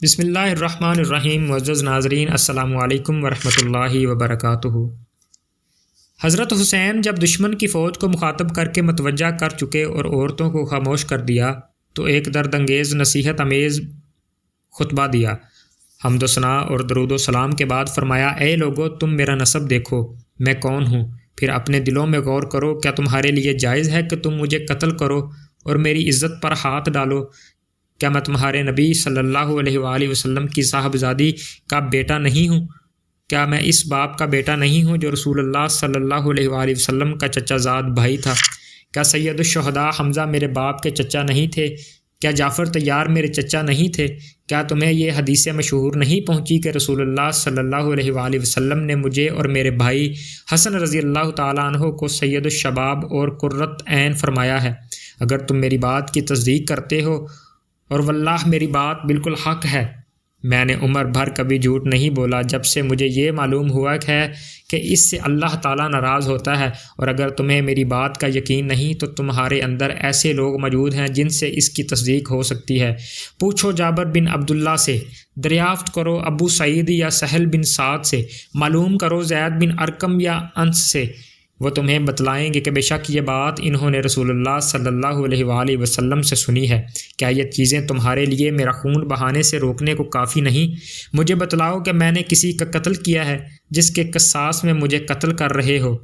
بسم اللہ الرحمن الرحیم۔ معزز ناظرین، السلام علیکم ورحمۃ اللہ وبرکاتہ۔ حضرت حسین جب دشمن کی فوج کو مخاطب کر کے متوجہ کر چکے اور عورتوں کو خاموش کر دیا تو ایک درد انگیز نصیحت امیز خطبہ دیا۔ حمد و ثنا اور درود و سلام کے بعد فرمایا، اے لوگو، تم میرا نسب دیکھو، میں کون ہوں، پھر اپنے دلوں میں غور کرو، کیا تمہارے لیے جائز ہے کہ تم مجھے قتل کرو اور میری عزت پر ہاتھ ڈالو؟ کیا میں تمہارے نبی صلی اللہ علیہ وآلہ وسلم کی صاحبزادی کا بیٹا نہیں ہوں؟ کیا میں اس باپ کا بیٹا نہیں ہوں جو رسول اللہ صلی اللہ علیہ وآلہ وسلم کا چچا زاد بھائی تھا؟ کیا سید الشہداء حمزہ میرے باپ کے چچا نہیں تھے؟ کیا جعفر طیار میرے چچا نہیں تھے؟ کیا تمہیں یہ حدیث مشہور نہیں پہنچی کہ رسول اللہ صلی اللہ علیہ وآلہ وسلم نے مجھے اور میرے بھائی حسن رضی اللہ تعالیٰ عنہ کو سید الشباب اور قرۃ عین فرمایا ہے؟ اگر تم میری بات کی تصدیق کرتے ہو، اور واللہ میری بات بالکل حق ہے، میں نے عمر بھر کبھی جھوٹ نہیں بولا جب سے مجھے یہ معلوم ہوا ہے کہ اس سے اللہ تعالیٰ ناراض ہوتا ہے، اور اگر تمہیں میری بات کا یقین نہیں تو تمہارے اندر ایسے لوگ موجود ہیں جن سے اس کی تصدیق ہو سکتی ہے۔ پوچھو جابر بن عبداللہ سے، دریافت کرو ابو سعید یا سہل بن سعد سے، معلوم کرو زید بن ارقم یا انس سے، وہ تمہیں بتلائیں گے کہ بے شک یہ بات انہوں نے رسول اللہ صلی اللہ علیہ وآلہ وسلم سے سنی ہے۔ کیا یہ چیزیں تمہارے لیے میرا خون بہانے سے روکنے کو کافی نہیں؟ مجھے بتلاؤ کہ میں نے کسی کا قتل کیا ہے جس کے قصاص میں مجھے قتل کر رہے ہو؟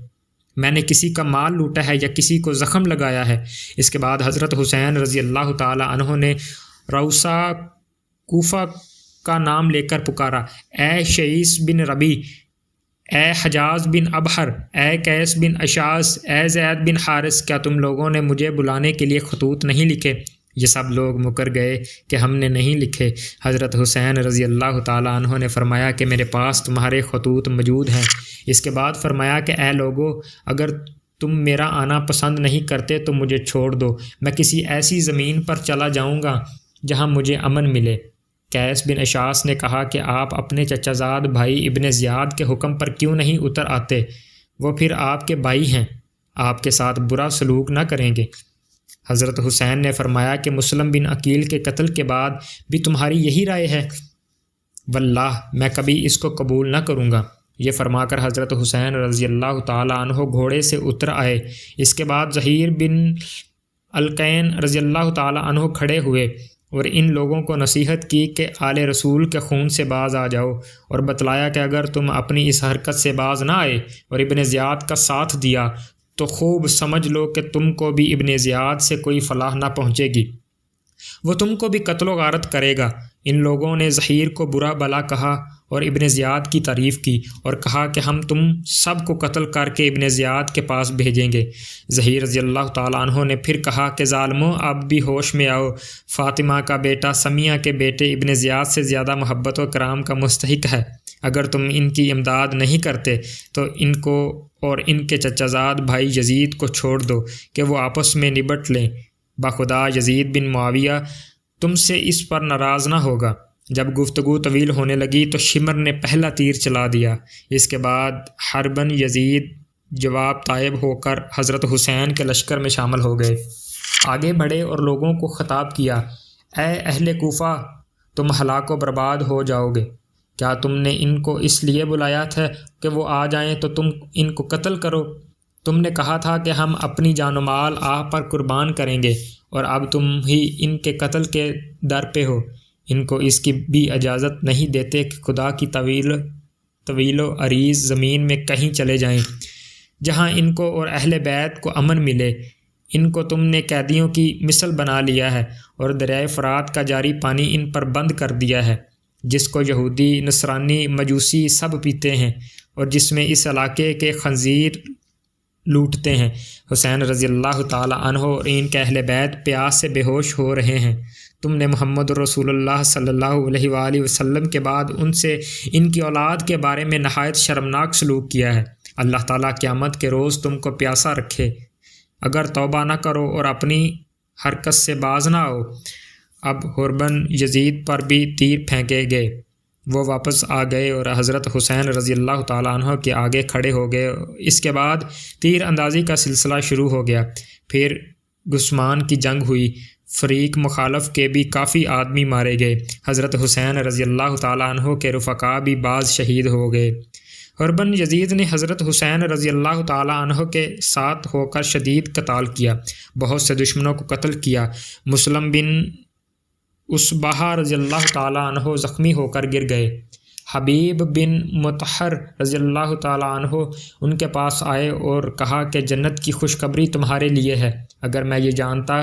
میں نے کسی کا مال لوٹا ہے یا کسی کو زخم لگایا ہے؟ اس کے بعد حضرت حسین رضی اللہ تعالی عنہ نے روسا کوفہ کا نام لے کر پکارا، اے شعیس بن ربی، اے حجاز بن ابہر، اے قیس بن اشعث، اے زید بن حارث، کیا تم لوگوں نے مجھے بلانے کے لیے خطوط نہیں لکھے؟ یہ سب لوگ مکر گئے کہ ہم نے نہیں لکھے۔ حضرت حسین رضی اللہ تعالیٰ عنہ نے فرمایا کہ میرے پاس تمہارے خطوط موجود ہیں۔ اس کے بعد فرمایا کہ اے لوگو، اگر تم میرا آنا پسند نہیں کرتے تو مجھے چھوڑ دو، میں کسی ایسی زمین پر چلا جاؤں گا جہاں مجھے امن ملے۔ قیس بن اشعث نے کہا کہ آپ اپنے چچا زاد بھائی ابن زیاد کے حکم پر کیوں نہیں اتر آتے؟ وہ پھر آپ کے بھائی ہیں، آپ کے ساتھ برا سلوک نہ کریں گے۔ حضرت حسین نے فرمایا کہ مسلم بن عقیل کے قتل کے بعد بھی تمہاری یہی رائے ہے؟ واللہ میں کبھی اس کو قبول نہ کروں گا۔ یہ فرما کر حضرت حسین رضی اللہ تعالیٰ عنہ گھوڑے سے اتر آئے۔ اس کے بعد زہیر بن القین رضی اللہ تعالیٰ عنہ کھڑے ہوئے اور ان لوگوں کو نصیحت کی کہ آل رسول کے خون سے باز آ جاؤ، اور بتلایا کہ اگر تم اپنی اس حرکت سے باز نہ آئے اور ابن زیاد کا ساتھ دیا تو خوب سمجھ لو کہ تم کو بھی ابن زیاد سے کوئی فلاح نہ پہنچے گی، وہ تم کو بھی قتل و غارت کرے گا۔ ان لوگوں نے زہیر کو برا بلا کہا اور ابن زیاد کی تعریف کی اور کہا کہ ہم تم سب کو قتل کر کے ابن زیاد کے پاس بھیجیں گے۔ زہیر رضی اللہ تعالیٰ عنہ نے پھر کہا کہ ظالموں، اب بھی ہوش میں آؤ، فاطمہ کا بیٹا سمیہ کے بیٹے ابن زیاد سے زیادہ محبت و کرام کا مستحق ہے۔ اگر تم ان کی امداد نہیں کرتے تو ان کو اور ان کے چچا زاد بھائی یزید کو چھوڑ دو کہ وہ آپس میں نبٹ لیں، بخدا یزید بن معاویہ تم سے اس پر ناراض نہ ہوگا۔ جب گفتگو طویل ہونے لگی تو شمر نے پہلا تیر چلا دیا۔ اس کے بعد حربن یزید جواب طائب ہو کر حضرت حسین کے لشکر میں شامل ہو گئے۔ آگے بڑھے اور لوگوں کو خطاب کیا، اے اہل کوفہ، تم ہلاک و برباد ہو جاؤ گے۔ کیا تم نے ان کو اس لیے بلایا تھا کہ وہ آ جائیں تو تم ان کو قتل کرو؟ تم نے کہا تھا کہ ہم اپنی جان و مال آپ پر قربان کریں گے، اور اب تم ہی ان کے قتل کے در پہ ہو۔ ان کو اس کی بھی اجازت نہیں دیتے کہ خدا کی طویل و عریض زمین میں کہیں چلے جائیں جہاں ان کو اور اہل بیت کو امن ملے۔ ان کو تم نے قیدیوں کی مثل بنا لیا ہے اور دریائے فرات کا جاری پانی ان پر بند کر دیا ہے، جس کو یہودی، نصرانی، مجوسی سب پیتے ہیں، اور جس میں اس علاقے کے خنزیر لوٹتے ہیں۔ حسین رضی اللہ تعالیٰ عنہ اور ان کے اہل بیت پیاس سے بے ہوش ہو رہے ہیں۔ تم نے محمد رسول اللہ صلی اللہ علیہ وآلہ وسلم کے بعد ان سے ان کی اولاد کے بارے میں نہایت شرمناک سلوک کیا ہے۔ اللہ تعالیٰ قیامت کے روز تم کو پیاسا رکھے اگر توبہ نہ کرو اور اپنی حرکت سے باز نہ آؤ۔ اب حربن یزید پر بھی تیر پھینکے گئے، وہ واپس آ گئے اور حضرت حسین رضی اللہ تعالیٰ عنہ کے آگے کھڑے ہو گئے۔ اس کے بعد تیر اندازی کا سلسلہ شروع ہو گیا۔ پھر گسمان کی جنگ ہوئی، فریق مخالف کے بھی کافی آدمی مارے گئے۔ حضرت حسین رضی اللہ تعالیٰ عنہ کے رفقا بھی بعض شہید ہو گئے۔ اور بن یزید نے حضرت حسین رضی اللہ تعالیٰ عنہ کے ساتھ ہو کر شدید قتال کیا، بہت سے دشمنوں کو قتل کیا۔ مسلم بن اصبہ رضی اللہ تعالیٰ عنہ زخمی ہو کر گر گئے۔ حبیب بن مطہر رضی اللہ تعالیٰ عنہ ان کے پاس آئے اور کہا کہ جنت کی خوشخبری تمہارے لیے ہے، اگر میں یہ جانتا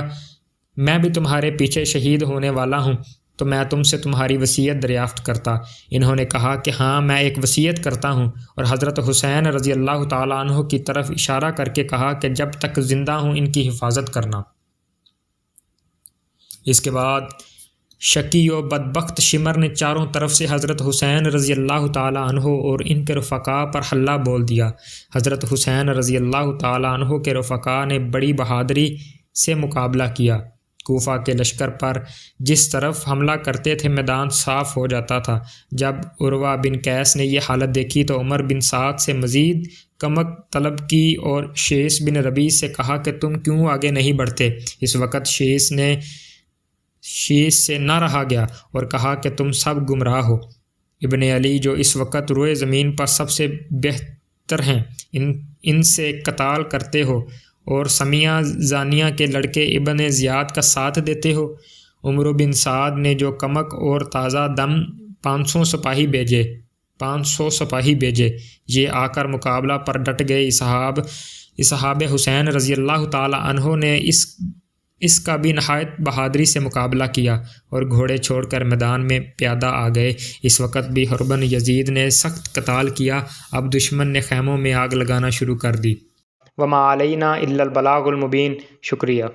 میں بھی تمہارے پیچھے شہید ہونے والا ہوں تو میں تم سے تمہاری وصیت دریافت کرتا۔ انہوں نے کہا کہ ہاں میں ایک وصیت کرتا ہوں، اور حضرت حسین رضی اللہ تعالیٰ عنہ کی طرف اشارہ کر کے کہا کہ جب تک زندہ ہوں ان کی حفاظت کرنا۔ اس کے بعد شقی و بدبخت شمر نے چاروں طرف سے حضرت حسین رضی اللہ تعالیٰ عنہ اور ان کے رفقا پر حلہ بول دیا۔ حضرت حسین رضی اللہ تعالیٰ عنہ کے رفقا نے بڑی بہادری سے مقابلہ کیا۔ کوفہ کے لشکر پر جس طرف حملہ کرتے تھے میدان صاف ہو جاتا تھا۔ جب عروہ بن قیس نے یہ حالت دیکھی تو عمر بن سعد سے مزید کمک طلب کی اور شیس بن ربیع سے کہا کہ تم کیوں آگے نہیں بڑھتے؟ اس وقت شیس سے نہ رہا گیا اور کہا کہ تم سب گمراہ ہو۔ ابن علی جو اس وقت روئے زمین پر سب سے بہتر ہیں، ان سے قتال کرتے ہو اور سمیہ زانیہ کے لڑکے ابن زیاد کا ساتھ دیتے ہو۔ عمر بن سعد نے جو کمک اور تازہ دم 500 سپاہی بھیجے، یہ آ کر مقابلہ پر ڈٹ گئے۔ اصحاب حسین رضی اللہ تعالی عنہ نے اس کا بھی نہایت بہادری سے مقابلہ کیا اور گھوڑے چھوڑ کر میدان میں پیادہ آ گئے۔ اس وقت بھی بن یزید نے سخت قتال کیا۔ اب دشمن نے خیموں میں آگ لگانا شروع کر دی۔ وما علینا الا البلاغ المبین۔ شکریہ۔